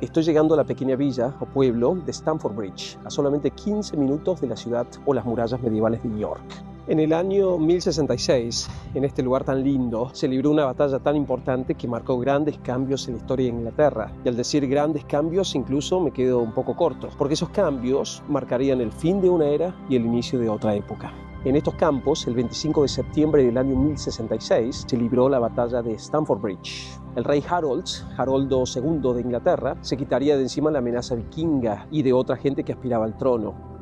Estoy llegando a la pequeña villa o pueblo de Stamford Bridge, a solamente 15 minutos de la ciudad o las murallas medievales de York. En el año 1066, en este lugar tan lindo, se libró una batalla tan importante que marcó grandes cambios en la historia de Inglaterra. Y al decir grandes cambios, incluso me quedo un poco corto, porque esos cambios marcarían el fin de una era y el inicio de otra época. En estos campos, el 25 de septiembre del año 1066, se libró la batalla de Stamford Bridge. El rey Haroldo II de Inglaterra, se quitaría de encima la amenaza vikinga y de otra gente que aspiraba al trono.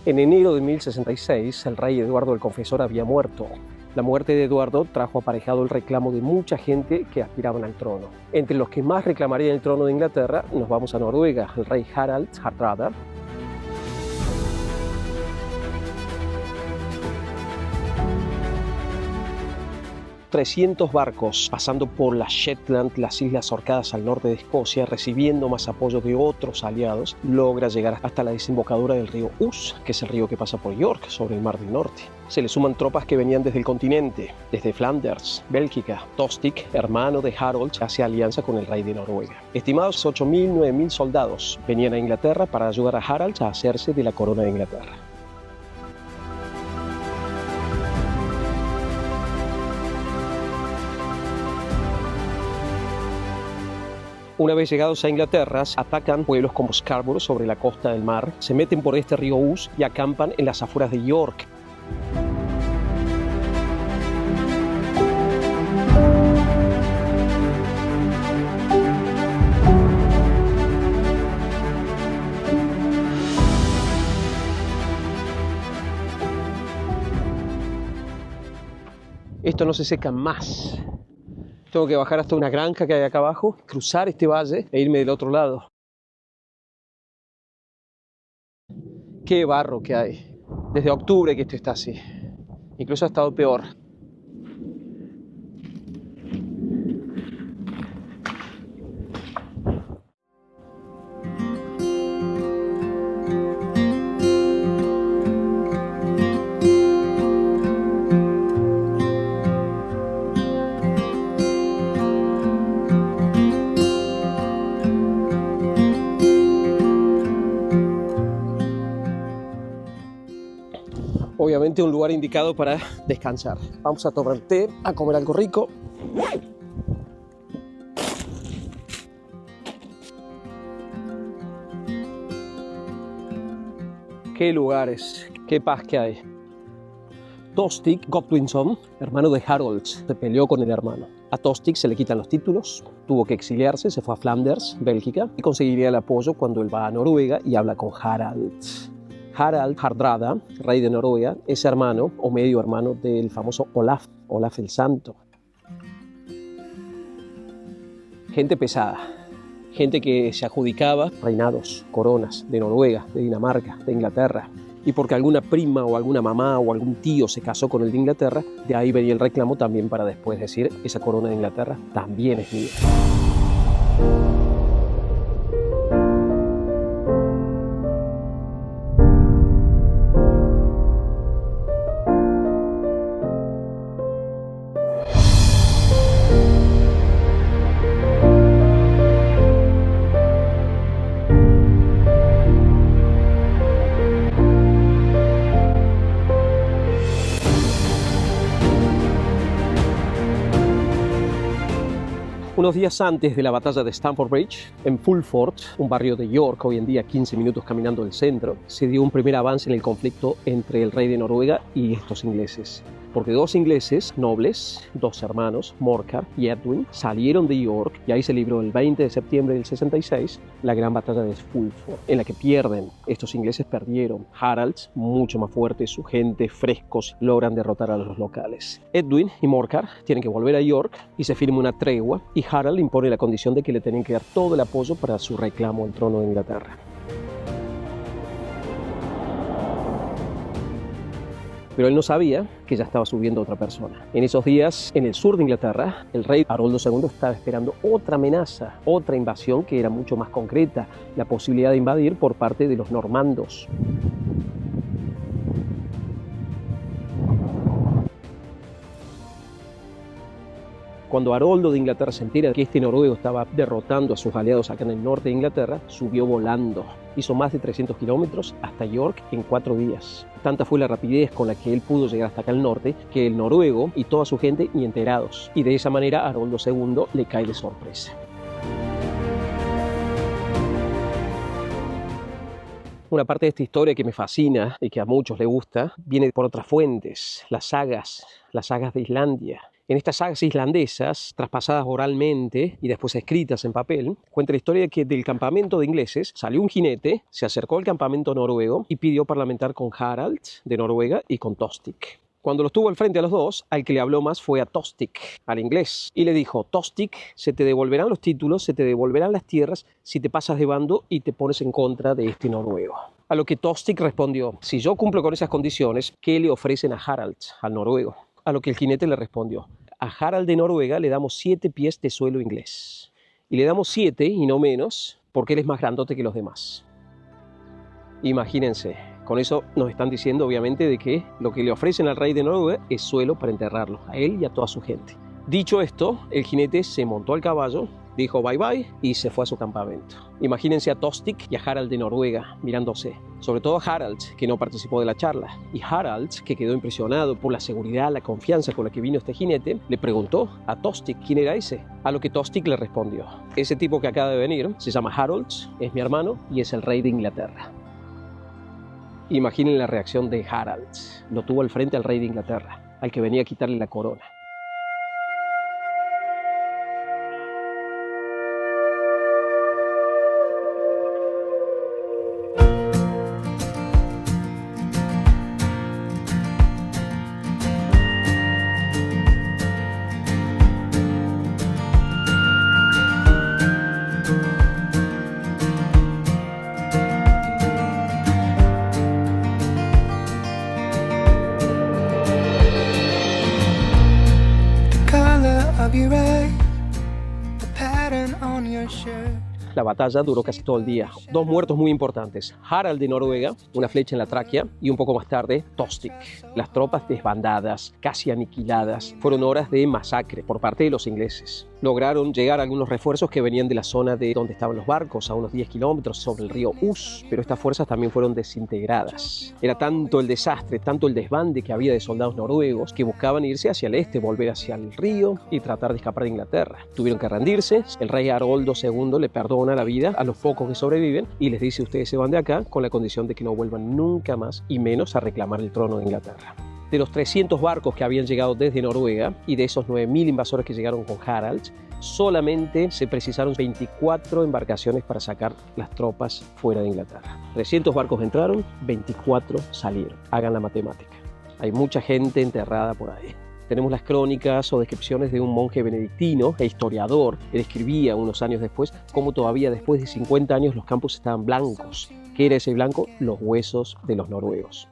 En enero de 1066, el rey Eduardo el Confesor había muerto. La muerte de Eduardo trajo aparejado el reclamo de mucha gente que aspiraban al trono. Entre los que más reclamarían el trono de Inglaterra, nos vamos a Noruega, el rey Harald Hardrada. 300 barcos pasando por las Shetland, las Islas Orcadas al norte de Escocia, recibiendo más apoyo de otros aliados, logra llegar hasta la desembocadura del río Ouse, que es el río que pasa por York, sobre el Mar del Norte. Se le suman tropas que venían desde el continente, desde Flanders, Bélgica. Tostig, hermano de Harold, hace alianza con el rey de Noruega. Estimados 8.000, 9.000 soldados venían a Inglaterra para ayudar a Harald a hacerse de la corona de Inglaterra. Una vez llegados a Inglaterra, atacan pueblos como Scarborough sobre la costa del mar, se meten por este río Ouse y acampan en las afueras de York. Esto no se seca más. Tengo que bajar hasta una granja que hay acá abajo, cruzar este valle e irme del otro lado. Qué barro que hay. Desde octubre que esto está así. Incluso ha estado peor. Obviamente un lugar indicado para descansar. Vamos a tomar té, a comer algo rico. Qué lugares, qué paz que hay. Tostig Godwinson, hermano de Harold, se peleó con el hermano. A Tostig se le quitan los títulos, tuvo que exiliarse, se fue a Flanders, Bélgica, y conseguiría el apoyo cuando él va a Noruega y habla con Harald. Harald Hardrada, rey de Noruega, es hermano o medio hermano del famoso Olaf el Santo. Gente pesada, gente que se adjudicaba reinados, coronas de Noruega, de Dinamarca, de Inglaterra. Y porque alguna prima o alguna mamá o algún tío se casó con el de Inglaterra, de ahí venía el reclamo también para después decir, esa corona de Inglaterra también es mía. Unos días antes de la batalla de Stamford Bridge, en Fulford, un barrio de York, hoy en día 15 minutos caminando del centro, se dio un primer avance en el conflicto entre el rey de Noruega y estos ingleses. Porque dos ingleses nobles, dos hermanos, Morcar y Edwin, salieron de York y ahí se libró el 20 de septiembre del 66 la gran batalla de Fulford, en la que pierden. Estos ingleses perdieron. Harald, mucho más fuerte, su gente, frescos, logran derrotar a los locales. Edwin y Morcar tienen que volver a York y se firma una tregua y Harald impone la condición de que le tienen que dar todo el apoyo para su reclamo al trono de Inglaterra. Pero él no sabía que ya estaba subiendo otra persona. En esos días, en el sur de Inglaterra, el rey Haroldo II estaba esperando otra amenaza, otra invasión que era mucho más concreta, la posibilidad de invadir por parte de los normandos. Cuando Haroldo de Inglaterra se entera de que este noruego estaba derrotando a sus aliados acá en el norte de Inglaterra, subió volando. Hizo más de 300 kilómetros hasta York en 4 días. Tanta fue la rapidez con la que él pudo llegar hasta acá al norte, que el noruego y toda su gente ni enterados. Y de esa manera Haroldo II le cae de sorpresa. Una parte de esta historia que me fascina y que a muchos les gusta, viene por otras fuentes, las sagas de Islandia. En estas sagas islandesas, traspasadas oralmente y después escritas en papel, cuenta la historia de que del campamento de ingleses salió un jinete, se acercó al campamento noruego y pidió parlamentar con Harald de Noruega y con Tostig. Cuando los tuvo al frente a los dos, al que le habló más fue a Tostig, al inglés, y le dijo: Tostig, se te devolverán los títulos, se te devolverán las tierras si te pasas de bando y te pones en contra de este noruego. A lo que Tostig respondió: si yo cumplo con esas condiciones, ¿qué le ofrecen a Harald, al noruego? A lo que el jinete le respondió: a Harald de Noruega le damos 7 pies de suelo inglés. Y le damos 7 y no menos porque él es más grandote que los demás. Imagínense, con eso nos están diciendo obviamente de que lo que le ofrecen al rey de Noruega es suelo para enterrarlo, a él y a toda su gente. Dicho esto, el jinete se montó al caballo, dijo bye bye y se fue a su campamento. Imagínense a Tostig y a Harald de Noruega mirándose. Sobre todo a Harald, que no participó de la charla. Y Harald, que quedó impresionado por la seguridad, la confianza con la que vino este jinete, le preguntó a Tostig quién era ese. A lo que Tostig le respondió: ese tipo que acaba de venir se llama Harold, es mi hermano y es el rey de Inglaterra. Imaginen la reacción de Harald. Lo tuvo al frente al rey de Inglaterra, al que venía a quitarle la corona. La batalla duró casi todo el día. 2 muertos muy importantes: Harald de Noruega, una flecha en la tráquea, y un poco más tarde Tostig. Las tropas desbandadas, casi aniquiladas. Fueron horas de masacre por parte de los ingleses. Lograron llegar algunos refuerzos que venían de la zona de donde estaban los barcos, a unos 10 kilómetros sobre el río Us, pero estas fuerzas también fueron desintegradas. Era tanto el desastre, tanto el desbande que había de soldados noruegos que buscaban irse hacia el este, volver hacia el río y tratar de escapar de Inglaterra. Tuvieron que rendirse. El rey Haroldo II le perdona la vida a los pocos que sobreviven y les dice: ustedes se van de acá con la condición de que no vuelvan nunca más y menos a reclamar el trono de Inglaterra. De los 300 barcos que habían llegado desde Noruega y de esos 9.000 invasores que llegaron con Harald, solamente se precisaron 24 embarcaciones para sacar las tropas fuera de Inglaterra. 300 barcos entraron, 24 salieron. Hagan la matemática. Hay mucha gente enterrada por ahí. Tenemos las crónicas o descripciones de un monje benedictino e historiador que describía unos años después cómo todavía después de 50 años los campos estaban blancos. ¿Qué era ese blanco? Los huesos de los noruegos.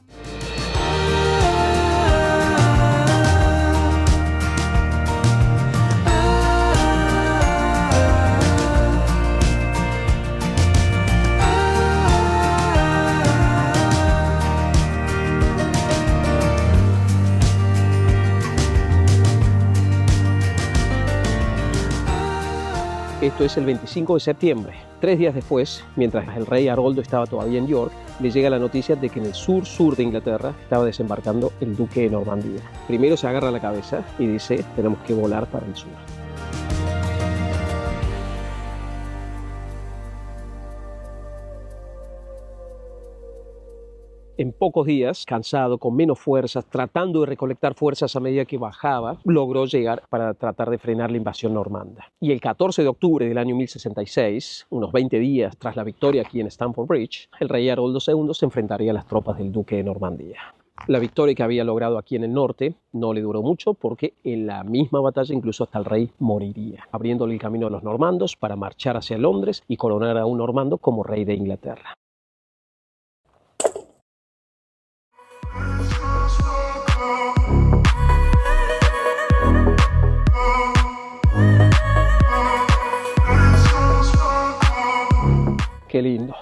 Esto es el 25 de septiembre. 3 días después, mientras el rey Haroldo estaba todavía en York, le llega la noticia de que en el sur de Inglaterra estaba desembarcando el duque de Normandía. Primero se agarra la cabeza y dice: tenemos que volar para el sur. En pocos días, cansado, con menos fuerzas, tratando de recolectar fuerzas a medida que bajaba, logró llegar para tratar de frenar la invasión normanda. Y el 14 de octubre del año 1066, unos 20 días tras la victoria aquí en Stamford Bridge, el rey Haroldo II se enfrentaría a las tropas del duque de Normandía. La victoria que había logrado aquí en el norte no le duró mucho porque en la misma batalla incluso hasta el rey moriría, abriéndole el camino a los normandos para marchar hacia Londres y coronar a un normando como rey de Inglaterra. Qué lindo.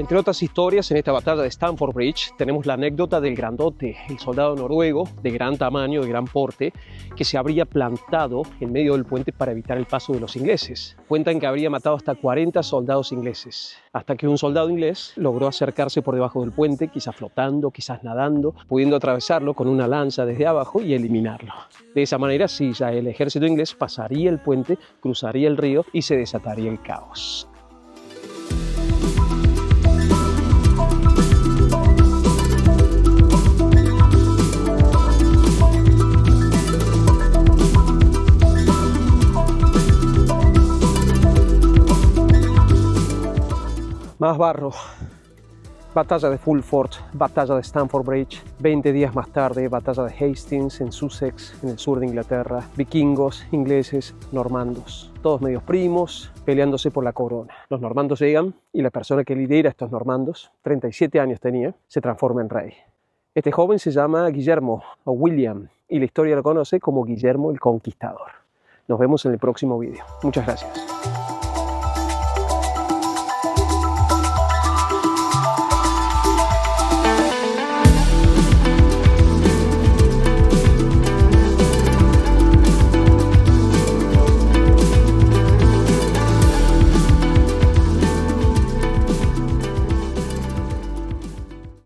Entre otras historias, en esta batalla de Stamford Bridge tenemos la anécdota del grandote, el soldado noruego de gran tamaño, de gran porte, que se habría plantado en medio del puente para evitar el paso de los ingleses. Cuentan que habría matado hasta 40 soldados ingleses, hasta que un soldado inglés logró acercarse por debajo del puente, quizás flotando, quizás nadando, pudiendo atravesarlo con una lanza desde abajo y eliminarlo. De esa manera, sí, ya el ejército inglés pasaría el puente, cruzaría el río y se desataría el caos. Más barro, batalla de Fulford, batalla de Stamford Bridge, 20 días más tarde, batalla de Hastings en Sussex, en el sur de Inglaterra, vikingos, ingleses, normandos, todos medios primos, peleándose por la corona. Los normandos llegan y la persona que lidera a estos normandos, 37 años tenía, se transforma en rey. Este joven se llama Guillermo o William y la historia lo conoce como Guillermo el Conquistador. Nos vemos en el próximo vídeo. Muchas gracias.